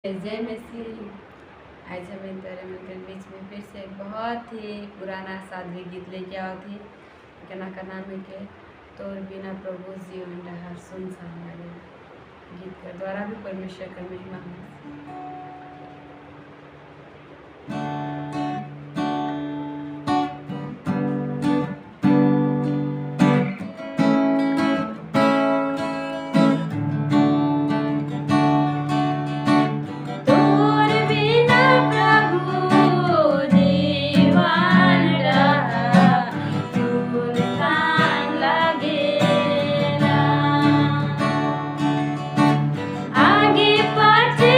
जय मसीह। आज हम के बीच में फिर से एक बहुत ही पुराना सादगी गीत लेके आओ थी। कहना का नाम है कि तोर बिना प्रभु जीवन डहार सुनसान लगे। गीत के द्वारा भी परमेश्वर का महिमा हो। आगे पाछे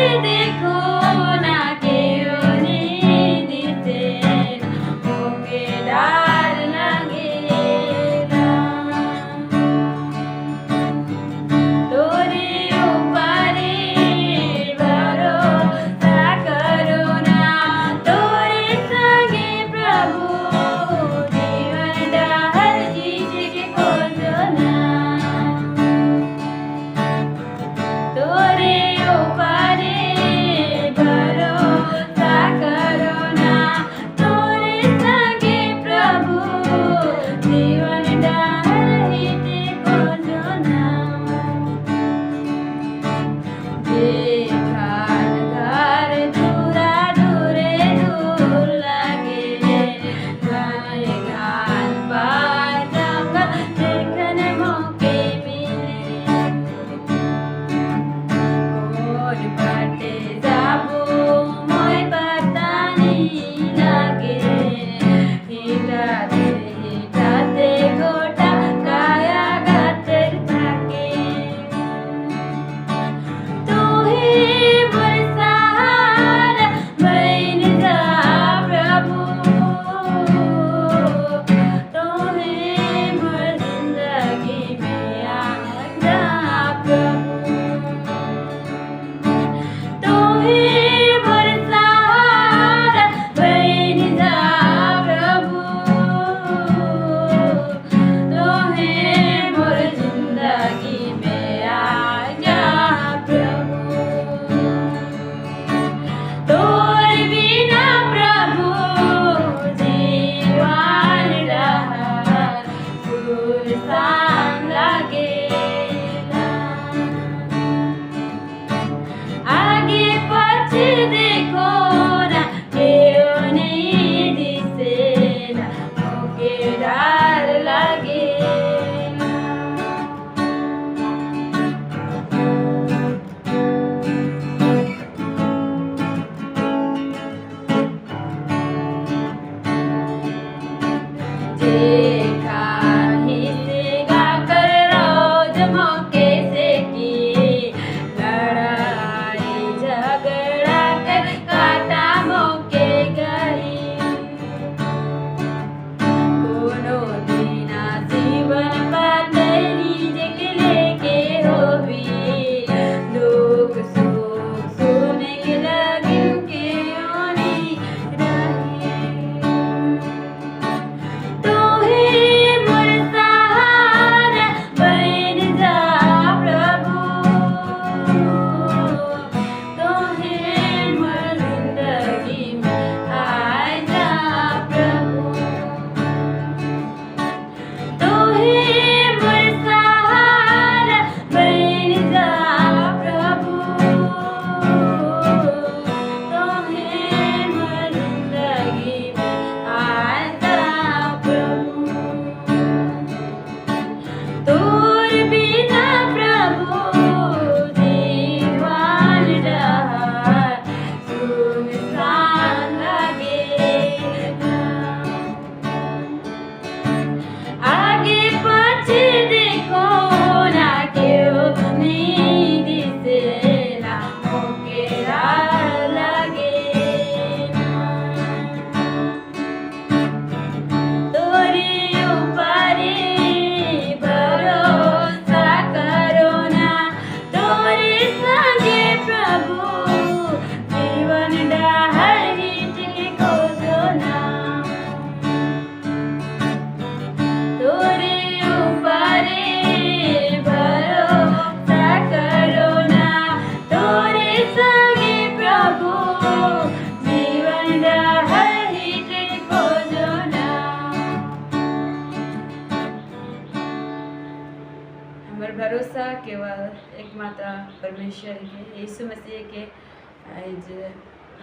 हमारे भरोसा केवल एकमात्र परमेश्वर के यीशु मसीह के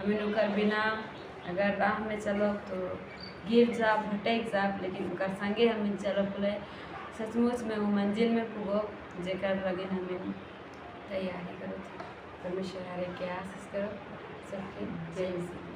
हमें नुकर बिना अगर राह में चलो तो गिर जा भटक जा, लेकिन उनका संगे हमें चलो बोले सचमुच में वो मंजिल में पुगो जेकर लगे हमें तैयारी करो। परमेश्वर हरे के आशीष करो। सबके जय मसीह।